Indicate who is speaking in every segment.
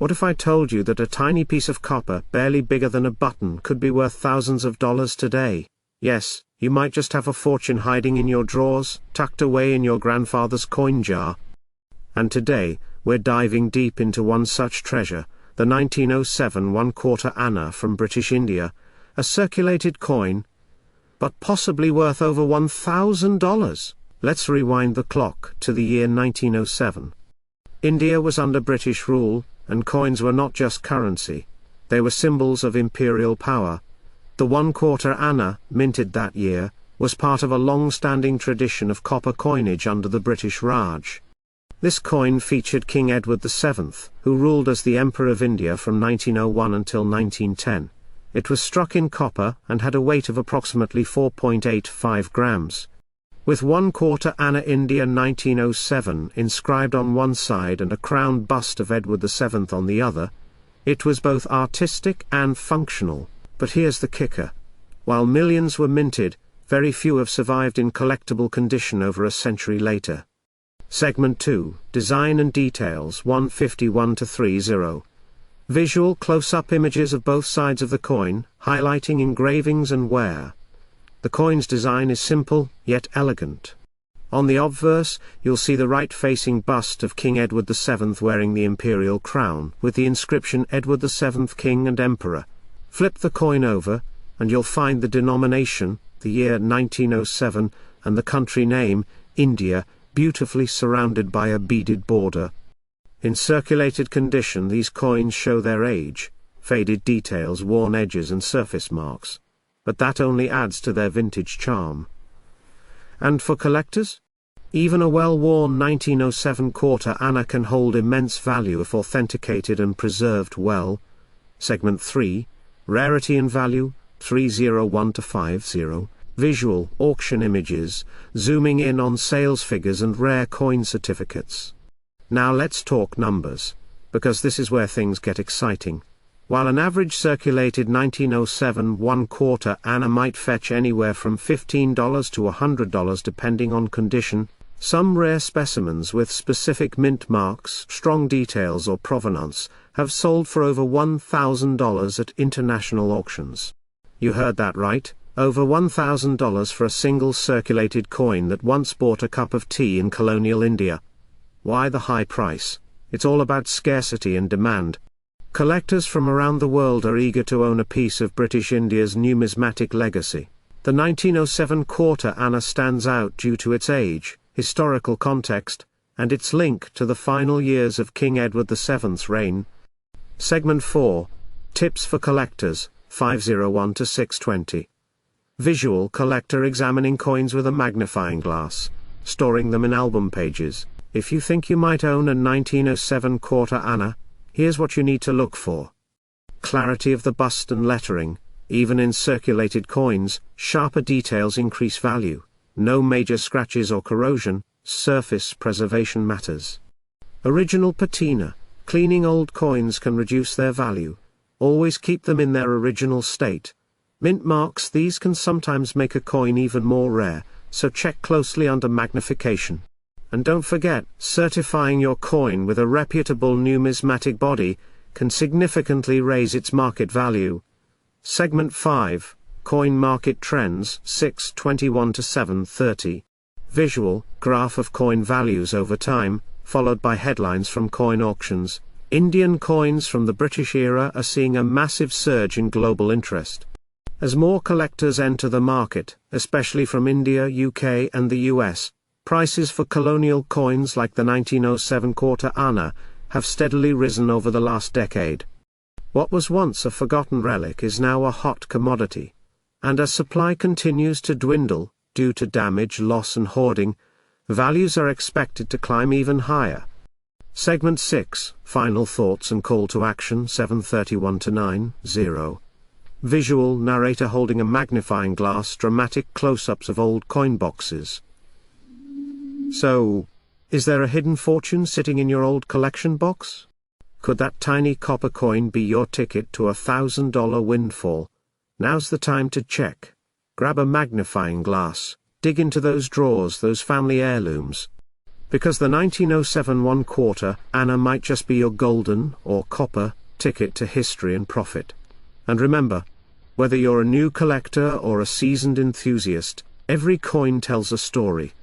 Speaker 1: What if I told you that a tiny piece of copper, barely bigger than a button, could be worth thousands of dollars today? Yes, you might just have a fortune hiding in your drawers, tucked away in your grandfather's coin jar. And today, we're diving deep into one such treasure, the 1907 1/4 anna from British India, a circulated coin, but possibly worth over $1,000. Let's rewind the clock to the year 1907. India was under British rule, and coins were not just currency. They were symbols of imperial power. The 1/4 anna, minted that year, was part of a long-standing tradition of copper coinage under the British Raj. This coin featured King Edward VII, who ruled as the Emperor of India from 1901 until 1910. It was struck in copper and had a weight of approximately 4.85 grams. With 1/4 anna India 1907 inscribed on one side and a crowned bust of Edward VII on the other, it was both artistic and functional. But here's the kicker. While millions were minted, very few have survived in collectible condition over a century later. Segment 2, Design and Details 151-30. Visual close-up images of both sides of the coin, highlighting engravings and wear. The coin's design is simple, yet elegant. On the obverse, you'll see the right-facing bust of King Edward VII wearing the imperial crown, with the inscription Edward VII King and Emperor. Flip the coin over, and you'll find the denomination, the year 1907, and the country name, India, beautifully surrounded by a beaded border. In circulated condition, these coins show their age, faded details, worn edges and surface marks. But that only adds to their vintage charm. And for collectors? Even a well-worn 1907 1/4 anna can hold immense value if authenticated and preserved well. Segment 3, Rarity and Value, 301-50. Visual, auction images, zooming in on sales figures and rare coin certificates. Now let's talk numbers, because this is where things get exciting. While an average circulated 1907 1/4 anna might fetch anywhere from $15 to $100 depending on condition, some rare specimens with specific mint marks, strong details or provenance, have sold for over $1,000 at international auctions. You heard that right, over $1,000 for a single circulated coin that once bought a cup of tea in colonial India. Why the high price? It's all about scarcity and demand. Collectors from around the world are eager to own a piece of British India's numismatic legacy. The 1907 1/4 anna stands out due to its age, historical context, and its link to the final years of King Edward VII's reign. Segment 4, Tips for Collectors, 501-620. Visual collector examining coins with a magnifying glass, storing them in album pages. If you think you might own a 1907 1/4 anna, here's what you need to look for. Clarity of the bust and lettering. Even in circulated coins, sharper details increase value. No major scratches or corrosion, surface preservation matters. Original patina. Cleaning old coins can reduce their value. Always keep them in their original state. Mint marks. These can sometimes make a coin even more rare, so check closely under magnification. And don't forget, certifying your coin with a reputable numismatic body can significantly raise its market value. Segment 5, Coin Market Trends, 621-730. Visual, graph of coin values over time, followed by headlines from coin auctions. Indian coins from the British era are seeing a massive surge in global interest. As more collectors enter the market, especially from India, UK and the US, prices for colonial coins like the 1907 1/4 anna have steadily risen over the last decade. What was once a forgotten relic is now a hot commodity. And as supply continues to dwindle, due to damage, loss and hoarding, values are expected to climb even higher. Segment 6, Final Thoughts and Call to Action, 731-90. Visual narrator holding a magnifying glass, dramatic close-ups of old coin boxes. So, is there a hidden fortune sitting in your old collection box? Could that tiny copper coin be your ticket to a $1,000 windfall? Now's the time to check. Grab a magnifying glass, dig into those drawers, those family heirlooms. Because the 1907 1/4 Anna might just be your golden, or copper, ticket to history and profit. And remember, whether you're a new collector or a seasoned enthusiast, every coin tells a story.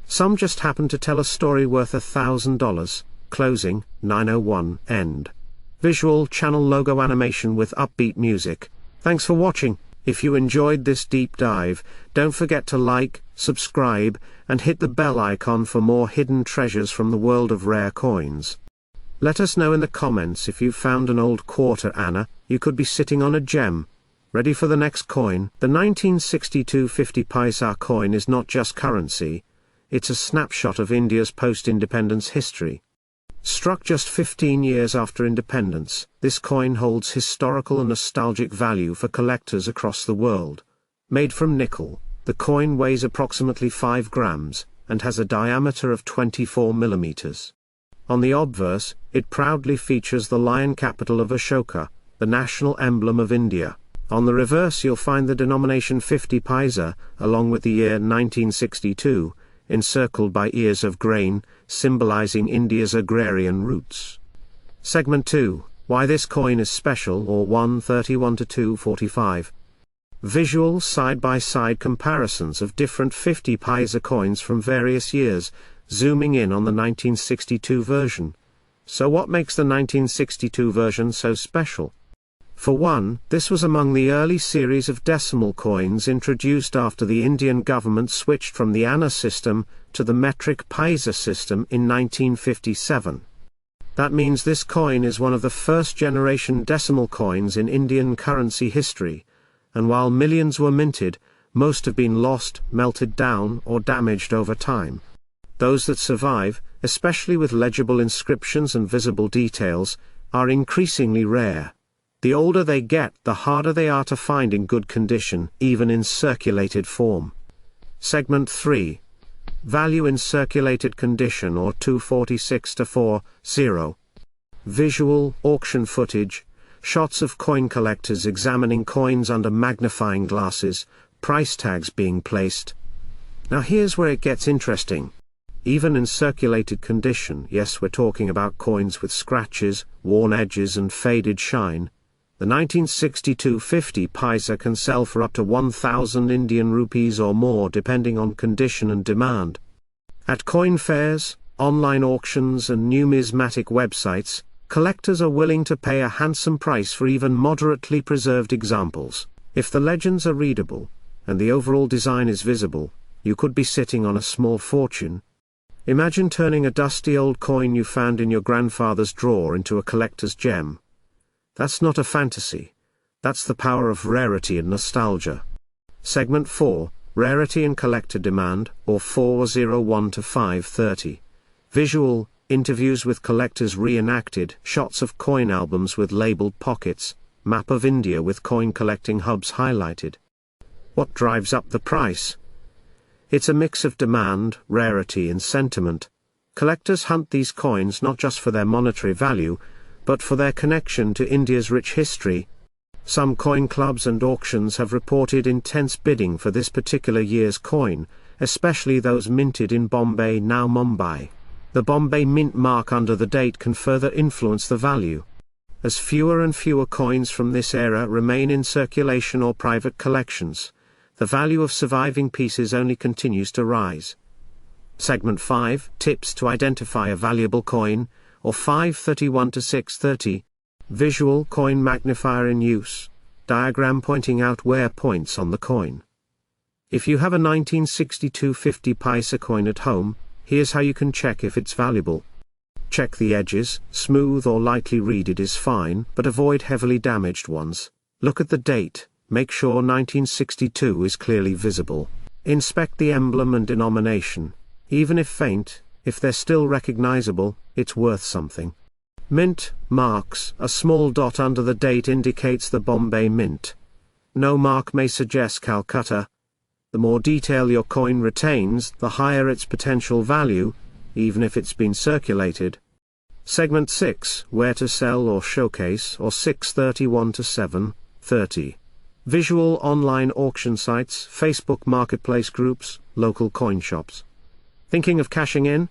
Speaker 1: Some just happen to tell a story worth $1,000, closing, 901, end. Visual channel logo animation with upbeat music. Thanks for watching. If you enjoyed this deep dive, don't forget to like, subscribe, and hit the bell icon for more hidden treasures from the world of rare coins. Let us know in the comments if you found an old quarter Anna. You could be sitting on a gem. Ready for the next coin? The 1962 50 paisa coin is not just currency, it's a snapshot of India's post-independence history. Struck just 15 years after independence, this coin holds historical and nostalgic value for collectors across the world. Made from nickel, the coin weighs approximately 5 grams, and has a diameter of 24 millimeters. On the obverse, it proudly features the lion capital of Ashoka, the national emblem of India. On the reverse you'll find the denomination 50 paisa, along with the year 1962, encircled by ears of grain, symbolizing India's agrarian roots. Segment 2, Why this coin is special, or 131 to 245. Visual side-by-side comparisons of different 50 paisa coins from various years, zooming in on the 1962 version. So what makes the 1962 version so special? For one, this was among the early series of decimal coins introduced after the Indian government switched from the Anna system to the metric paisa system in 1957. That means this coin is one of the first-generation decimal coins in Indian currency history, and while millions were minted, most have been lost, melted down, or damaged over time. Those that survive, especially with legible inscriptions and visible details, are increasingly rare. The older they get, the harder they are to find in good condition, even in circulated form. Segment 3. Value in circulated condition, or 246 to 40. Visual auction footage, shots of coin collectors examining coins under magnifying glasses, price tags being placed. Now here's where it gets interesting. Even in circulated condition, yes, we're talking about coins with scratches, worn edges and faded shine, the 1962 50 paisa can sell for up to 1,000 Indian rupees or more depending on condition and demand. At coin fairs, online auctions and numismatic websites, collectors are willing to pay a handsome price for even moderately preserved examples. If the legends are readable, and the overall design is visible, you could be sitting on a small fortune. Imagine turning a dusty old coin you found in your grandfather's drawer into a collector's gem. That's not a fantasy. That's the power of rarity and nostalgia. Segment 4, Rarity and Collector Demand, or 401 to 530. Visual, interviews with collectors reenacted, shots of coin albums with labeled pockets, map of India with coin collecting hubs highlighted. What drives up the price? It's a mix of demand, rarity and sentiment. Collectors hunt these coins not just for their monetary value, but for their connection to India's rich history. Some coin clubs and auctions have reported intense bidding for this particular year's coin, especially those minted in Bombay, now Mumbai. The Bombay mint mark under the date can further influence the value. As fewer and fewer coins from this era remain in circulation or private collections, the value of surviving pieces only continues to rise. Segment 5, Tips to identify a valuable coin, or 531 to 630. Visual coin magnifier in use. Diagram pointing out wear points on the coin. If you have a 1962 50 paisa coin at home, here's how you can check if it's valuable. Check the edges, smooth or lightly reeded is fine, but avoid heavily damaged ones. Look at the date, make sure 1962 is clearly visible. Inspect the emblem and denomination. Even if faint, if they're still recognizable, it's worth something. Mint marks, a small dot under the date indicates the Bombay Mint. No mark may suggest Calcutta. The more detail your coin retains, the higher its potential value, even if it's been circulated. Segment 6, Where to sell or showcase, or 631 to 730. Visual online auction sites, Facebook marketplace groups, local coin shops. Thinking of cashing in?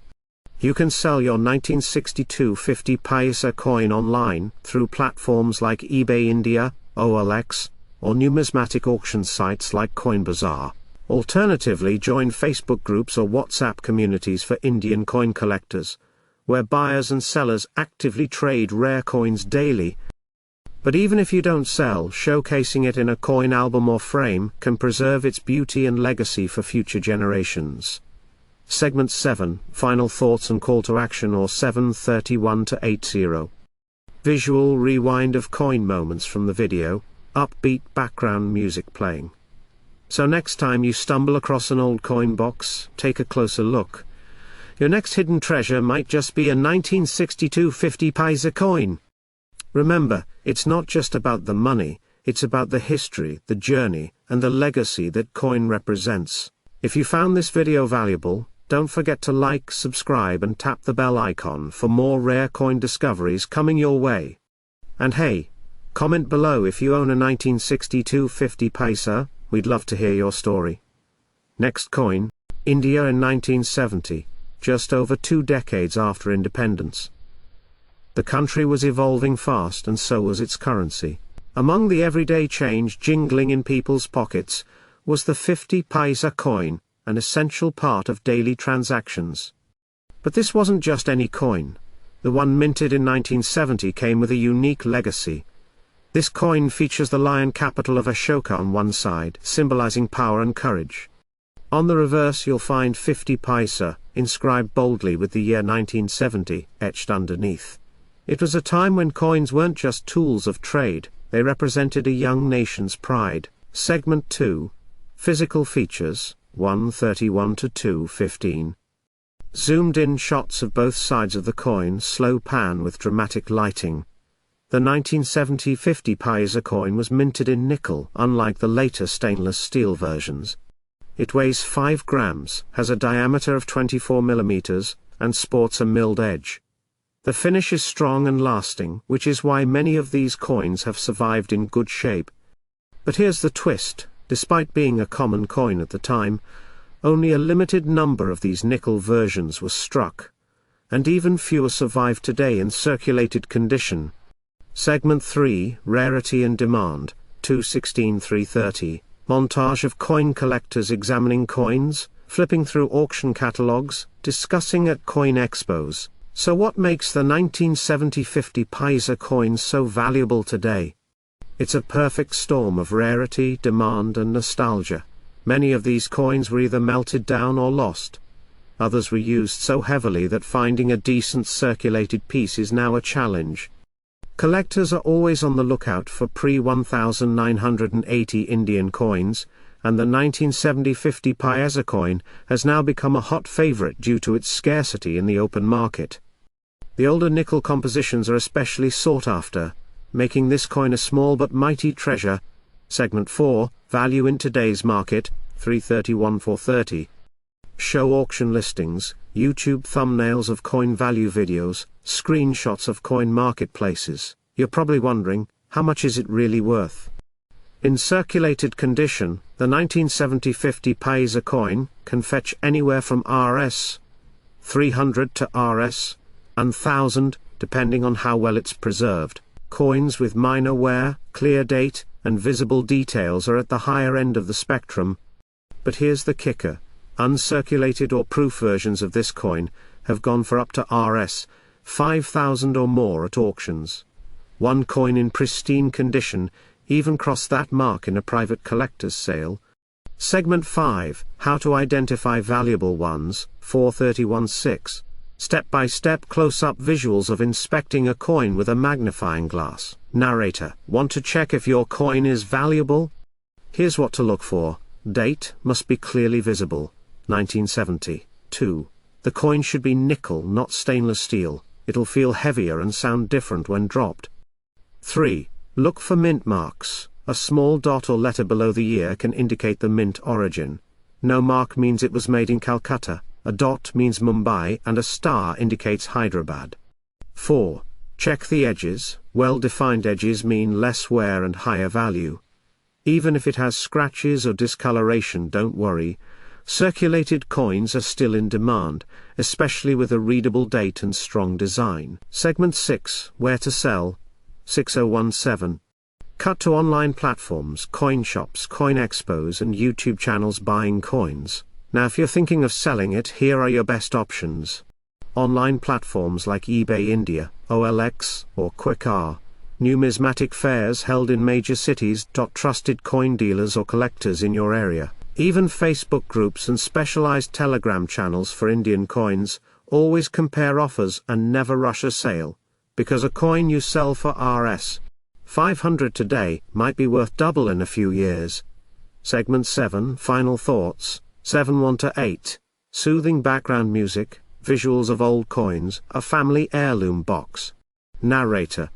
Speaker 1: You can sell your 1962 50 paisa coin online through platforms like eBay India, OLX, or numismatic auction sites like CoinBazaar. Alternatively, join Facebook groups or WhatsApp communities for Indian coin collectors, where buyers and sellers actively trade rare coins daily. But even if you don't sell, showcasing it in a coin album or frame can preserve its beauty and legacy for future generations. Segment 7, Final Thoughts and Call to Action, or 731 to 80. Visual rewind of coin moments from the video, upbeat background music playing. So next time you stumble across an old coin box, take a closer look. Your next hidden treasure might just be a 1962 50 paisa coin. Remember, it's not just about the money, it's about the history, the journey, and the legacy that coin represents. If you found this video valuable, don't forget to like, subscribe, and tap the bell icon for more rare coin discoveries coming your way. And hey, comment below if you own a 1962 50 paisa, we'd love to hear your story. Next coin, India in 1970, just over 2 decades after independence. The country was evolving fast, and so was its currency. Among the everyday change jingling in people's pockets was the 50 paisa coin, an essential part of daily transactions. But this wasn't just any coin. The one minted in 1970 came with a unique legacy. This coin features the lion capital of Ashoka on one side, symbolizing power and courage. On the reverse you'll find 50 paisa, inscribed boldly with the year 1970, etched underneath. It was a time when coins weren't just tools of trade, they represented a young nation's pride. Segment 2. Physical features, 131 to 215. Zoomed-in shots of both sides of the coin, slow pan with dramatic lighting. The 1970 50 paisa coin was minted in nickel, unlike the later stainless steel versions. It weighs 5 grams, has a diameter of 24 millimeters, and sports a milled edge. The finish is strong and lasting, which is why many of these coins have survived in good shape. But here's the twist. Despite being a common coin at the time, only a limited number of these nickel versions were struck, and even fewer survive today in circulated condition. Segment 3, Rarity and Demand, 216-330, montage of coin collectors examining coins, flipping through auction catalogs, discussing at coin expos. So what makes the 1970 50 paisa coin so valuable today? It's a perfect storm of rarity, demand, and nostalgia. Many of these coins were either melted down or lost. Others were used so heavily that finding a decent circulated piece is now a challenge. Collectors are always on the lookout for pre-1980 Indian coins, and the 1970 50 paisa coin has now become a hot favorite due to its scarcity in the open market. The older nickel compositions are especially sought after, making this coin a small but mighty treasure. Segment 4, Value in Today's Market, 331-430. Show auction listings, YouTube thumbnails of coin value videos, screenshots of coin marketplaces. You're probably wondering, how much is it really worth? In circulated condition, the 1970 50 paisa coin can fetch anywhere from Rs. 300 to Rs. 1,000, depending on how well it's preserved. Coins with minor wear, clear date, and visible details are at the higher end of the spectrum. But here's the kicker. Uncirculated or proof versions of this coin have gone for up to Rs. 5,000 or more at auctions. One coin in pristine condition even crossed that mark in a private collector's sale. Segment 5, How to Identify Valuable Ones, 431-6. Step-by-step close-up visuals of inspecting a coin with a magnifying glass. Narrator, want to check if your coin is valuable? Here's what to look for. Date must be clearly visible. 1970. 2. The coin should be nickel, not stainless steel. It'll feel heavier and sound different when dropped. 3. Look for mint marks. A small dot or letter below the year can indicate the mint origin. No mark means it was made in Calcutta. A dot means Mumbai, and a star indicates Hyderabad. 4. Check the edges. Well-defined edges mean less wear and higher value. Even if it has scratches or discoloration, don't worry. Circulated coins are still in demand, especially with a readable date and strong design. Segment 6, Where to Sell. 6017. Cut to online platforms, coin shops, coin expos and YouTube channels buying coins. Now if you're thinking of selling it, here are your best options. Online platforms like eBay India, OLX, or Quickr. Numismatic fairs held in major cities. Trusted coin dealers or collectors in your area. Even Facebook groups and specialized Telegram channels for Indian coins. Always compare offers and never rush a sale, because a coin you sell for Rs. 500 today might be worth double in a few years. Segment 7, Final Thoughts. 7-1-8. Soothing background music, visuals of old coins, a family heirloom box. Narrator.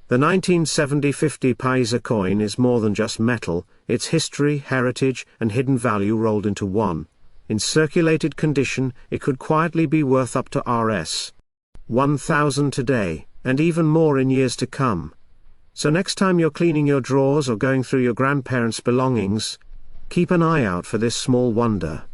Speaker 1: The 1970 50 paisa coin is more than just metal, it's history, heritage, and hidden value rolled into one. In circulated condition, it could quietly be worth up to Rs. 1,000 today, and even more in years to come. So next time you're cleaning your drawers or going through your grandparents' belongings, keep an eye out for this small wonder.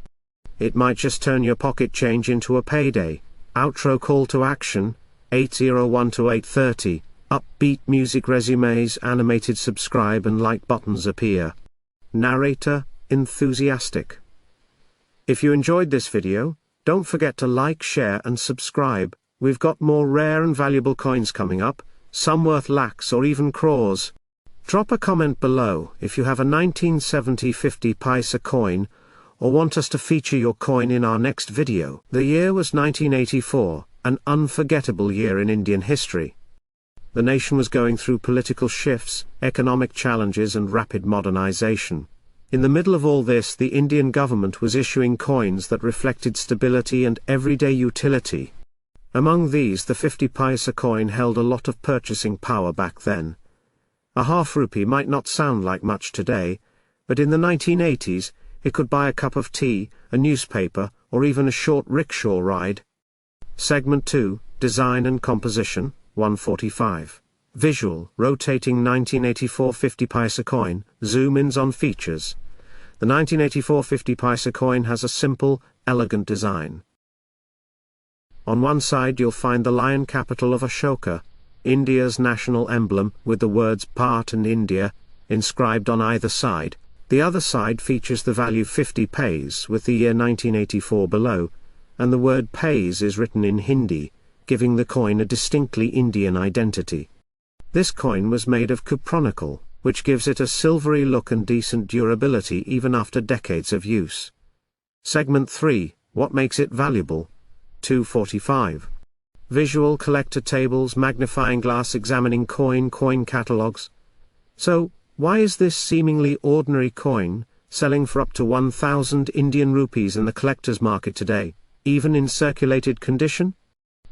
Speaker 1: It might just turn your pocket change into a payday. Outro call to action, 801 to 830. Upbeat music, resumes, animated subscribe and like buttons appear. Narrator, enthusiastic. If you enjoyed this video, don't forget to like, share and subscribe. We've got more rare and valuable coins coming up, some worth lakhs or even crores. Drop a comment below if you have a 1970 50 paisa coin, or want us to feature your coin in our next video. The year was 1984, an unforgettable year in Indian history. The nation was going through political shifts, economic challenges and rapid modernization. In the middle of all this, the Indian government was issuing coins that reflected stability and everyday utility. Among these, the 50 paisa coin held a lot of purchasing power back then. A half rupee might not sound like much today, but in the 1980s, it could buy a cup of tea, a newspaper, or even a short rickshaw ride. Segment 2, Design and Composition. 145. Visual, rotating 1984 50 paisa coin, zoom-ins on features. The 1984 50 paisa coin has a simple, elegant design. On one side you'll find the lion capital of Ashoka, India's national emblem, with the words Part and India inscribed on either side. The other side features the value 50 paise with the year 1984 below, and the word paise is written in Hindi, giving the coin a distinctly Indian identity. This coin was made of cupronickel, which gives it a silvery look and decent durability even after decades of use. Segment 3, What makes it valuable? 245. Visual collector tables, magnifying glass examining coin catalogs. So, why is this seemingly ordinary coin selling for up to 1,000 Indian rupees in the collector's market today, even in circulated condition?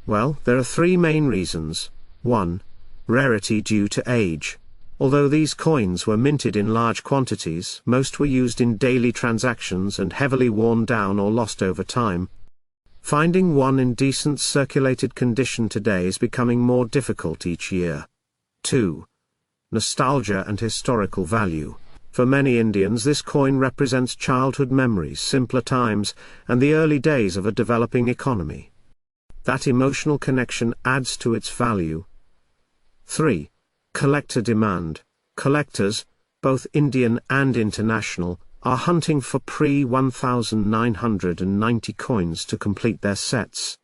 Speaker 1: Well, there are three main reasons. 1. Rarity due to age. Although these coins were minted in large quantities, most were used in daily transactions and heavily worn down or lost over time. Finding one in decent circulated condition today is becoming more difficult each year. 2. Nostalgia and historical value. For many Indians, this coin represents childhood memories, simpler times, and the early days of a developing economy. That emotional connection adds to its value. 3. Collector demand. Collectors, both Indian and international, are hunting for pre-1990 coins to complete their sets.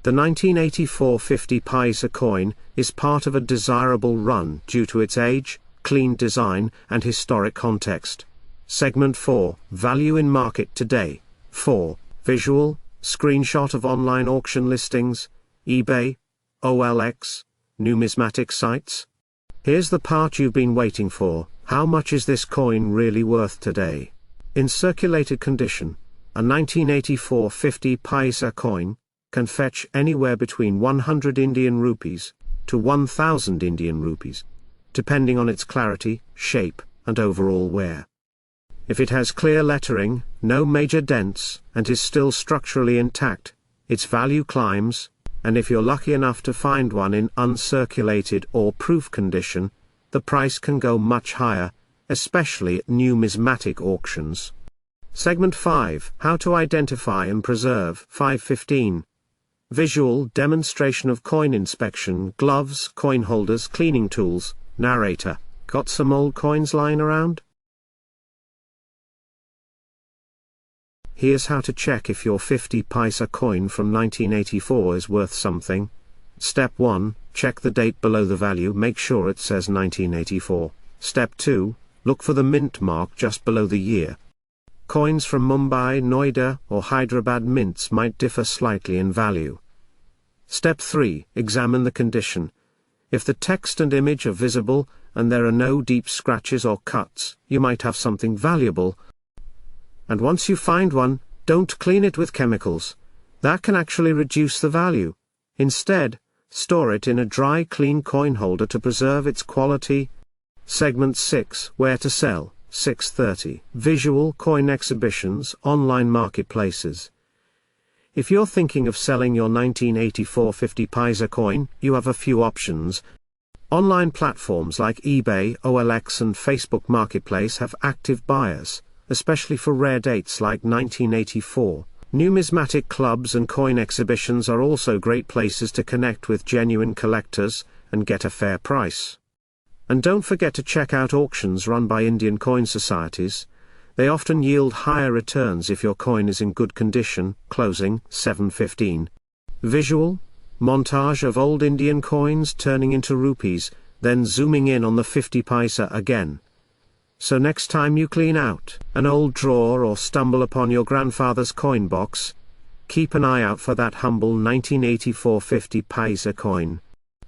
Speaker 1: The 1984 50 paisa coin is part of a desirable run due to its age, clean design, and historic context. Segment 4, Value in Market Today. 4. Visual, screenshot of online auction listings, eBay, OLX, numismatic sites. Here's the part you've been waiting for. How much is this coin really worth today? In circulated condition, a 1984 50 paisa coin can fetch anywhere between 100 Indian rupees to 1,000 Indian rupees, depending on its clarity, shape, and overall wear. If it has clear lettering, no major dents, and is still structurally intact, its value climbs, and if you're lucky enough to find one in uncirculated or proof condition, the price can go much higher, especially at numismatic auctions. Segment 5, How to Identify and Preserve, 5:15. Visual demonstration of coin inspection, gloves, coin holders, cleaning tools. Narrator, got some old coins lying around? Here's how to check if your 50 paisa coin from 1984 is worth something. Step 1, check the date below the value, make sure it says 1984. Step 2, look for the mint mark just below the year. Coins from Mumbai, Noida, or Hyderabad mints might differ slightly in value. Step 3, examine the condition. If the text and image are visible, and there are no deep scratches or cuts, you might have something valuable. And once you find one, don't clean it with chemicals. That can actually reduce the value. Instead, store it in a dry, clean coin holder to preserve its quality. Segment 6, Where to Sell, 6:30. Visual coin exhibitions, online marketplaces. If you're thinking of selling your 1984 50 paisa coin, you have a few options. Online platforms like eBay, OLX and Facebook Marketplace have active buyers, especially for rare dates like 1984. Numismatic clubs and coin exhibitions are also great places to connect with genuine collectors and get a fair price. And don't forget to check out auctions run by Indian coin societies. They often yield higher returns if your coin is in good condition. Closing, 7:15. Visual montage of old Indian coins turning into rupees, then zooming in on the 50 paisa again. So next time you clean out an old drawer or stumble upon your grandfather's coin box, keep an eye out for that humble 1984 50 paisa coin.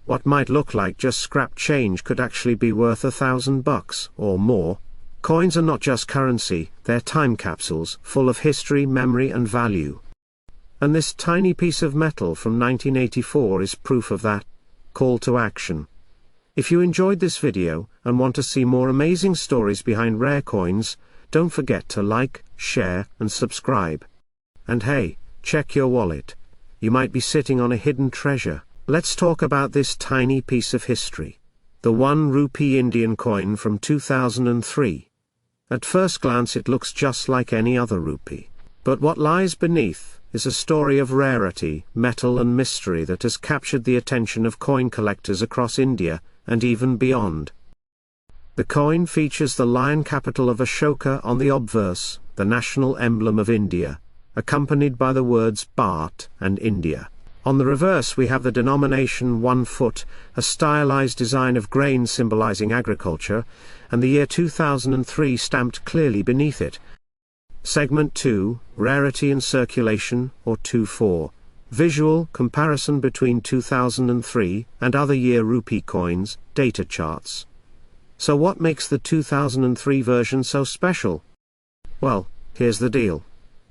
Speaker 1: What might look like just scrap change could actually be worth $1,000 or more. Coins are not just currency, they're time capsules, full of history, memory and value. And this tiny piece of metal from 1984 is proof of that. Call to action. If you enjoyed this video, and want to see more amazing stories behind rare coins, don't forget to like, share, and subscribe. And hey, check your wallet. You might be sitting on a hidden treasure. Let's talk about this tiny piece of history. The 1 rupee Indian coin from 2003. At first glance it looks just like any other rupee. But what lies beneath is a story of rarity, metal and mystery that has captured the attention of coin collectors across India, and even beyond. The coin features the lion capital of Ashoka on the obverse, the national emblem of India, accompanied by the words Bharat and India. On the reverse we have the denomination 1 foot, a stylized design of grain symbolizing agriculture, and the year 2003 stamped clearly beneath it. Segment 2, Rarity and Circulation, or 2.4. Visual comparison between 2003 and other year rupee coins, data charts. So what makes the 2003 version so special? Well, here's the deal.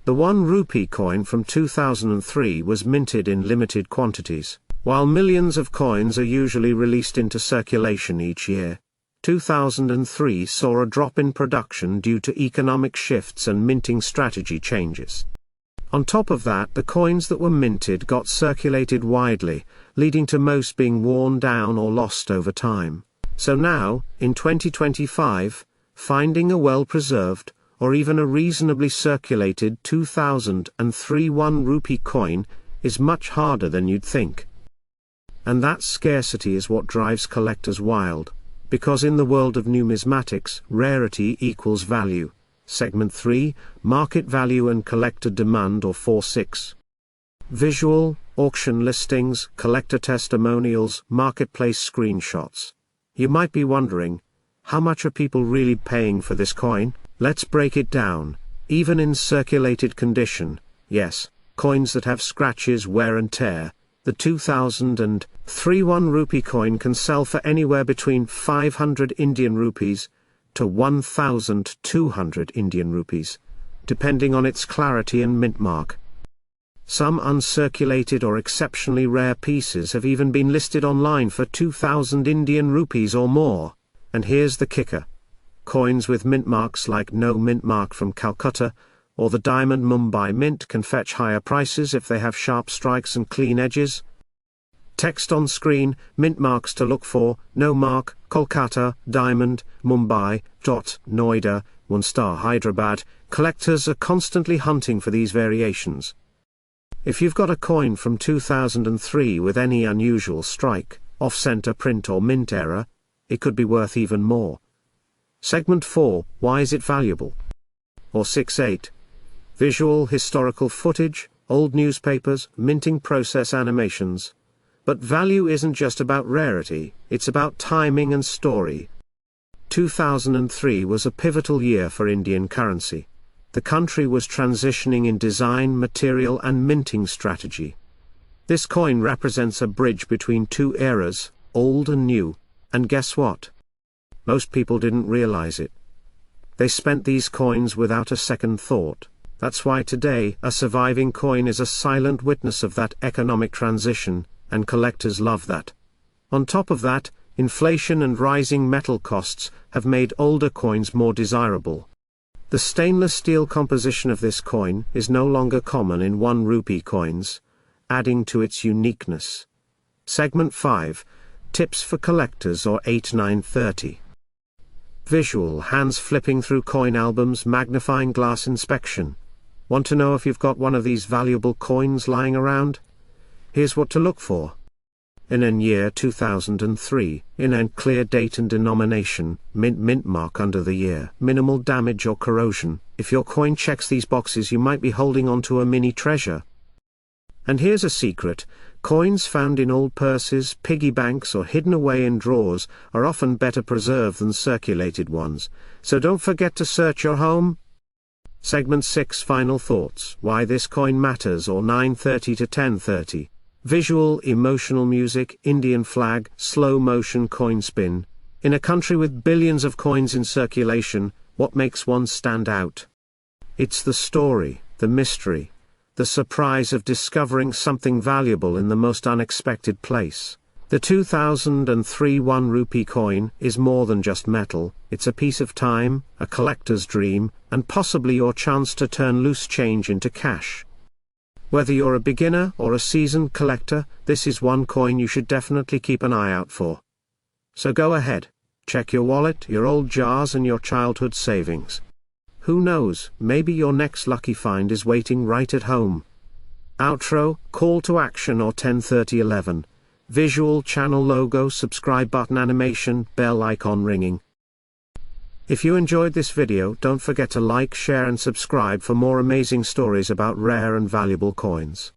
Speaker 1: The 1 rupee coin from 2003 was minted in limited quantities. While millions of coins are usually released into circulation each year, 2003 saw a drop in production due to economic shifts and minting strategy changes. On top of that, the coins that were minted got circulated widely, leading to most being worn down or lost over time. So now, in 2025, finding a well-preserved, or even a reasonably circulated 2003 1 rupee coin is much harder than you'd think. And that scarcity is what drives collectors wild, because in the world of numismatics, rarity equals value. Segment 3, Market Value and Collector Demand, or 4.6. Visual, auction listings, collector testimonials, marketplace screenshots. You might be wondering, how much are people really paying for this coin? Let's break it down. Even in circulated condition, yes, coins that have scratches, wear and tear, the 2003 1 rupee coin can sell for anywhere between 500 Indian rupees to 1,200 Indian rupees, depending on its clarity and mint mark. Some uncirculated or exceptionally rare pieces have even been listed online for 2,000 Indian rupees or more. And here's the kicker. Coins with mint marks like no mint mark from Calcutta, or the Diamond Mumbai Mint can fetch higher prices if they have sharp strikes and clean edges. Text on screen, mint marks to look for, no mark, Kolkata, Diamond, Mumbai, Noida, 1-star Hyderabad. Collectors are constantly hunting for these variations. If you've got a coin from 2003 with any unusual strike, off-center print or mint error, it could be worth even more. Segment 4, why is it valuable? Or 6.8. Visual historical footage, old newspapers, minting process animations. But value isn't just about rarity, it's about timing and story. 2003 was a pivotal year for Indian currency. The country was transitioning in design, material and minting strategy. This coin represents a bridge between two eras, old and new, and guess what? Most people didn't realize it. They spent these coins without a second thought. That's why today, a surviving coin is a silent witness of that economic transition, and collectors love that. On top of that, inflation and rising metal costs have made older coins more desirable. The stainless steel composition of this coin is no longer common in 1 rupee coins, adding to its uniqueness. Segment 5, tips for collectors or 8-9-30. Visual hands flipping through coin albums, magnifying glass inspection. Want to know if you've got one of these valuable coins lying around? Here's what to look for. In year 2003, clear date and denomination, mint mark under the year, minimal damage or corrosion. If your coin checks these boxes, you might be holding on to a mini treasure. And here's a secret, coins found in old purses, piggy banks or hidden away in drawers are often better preserved than circulated ones, so don't forget to search your home. Segment 6, final thoughts, why this coin matters or 9:30 to 10:30. Visual, emotional music, Indian flag, slow motion coin spin. In a country with billions of coins in circulation, what makes one stand out? It's the story, the mystery, the surprise of discovering something valuable in the most unexpected place. The 2003 1 rupee coin is more than just metal, it's a piece of time, a collector's dream, and possibly your chance to turn loose change into cash. Whether you're a beginner or a seasoned collector, this is one coin you should definitely keep an eye out for. So go ahead, check your wallet, your old jars and your childhood savings. Who knows, maybe your next lucky find is waiting right at home. Outro, call to action or 10:30:11. Visual channel logo, subscribe button animation, bell icon ringing. If you enjoyed this video, don't forget to like, share and subscribe for more amazing stories about rare and valuable coins.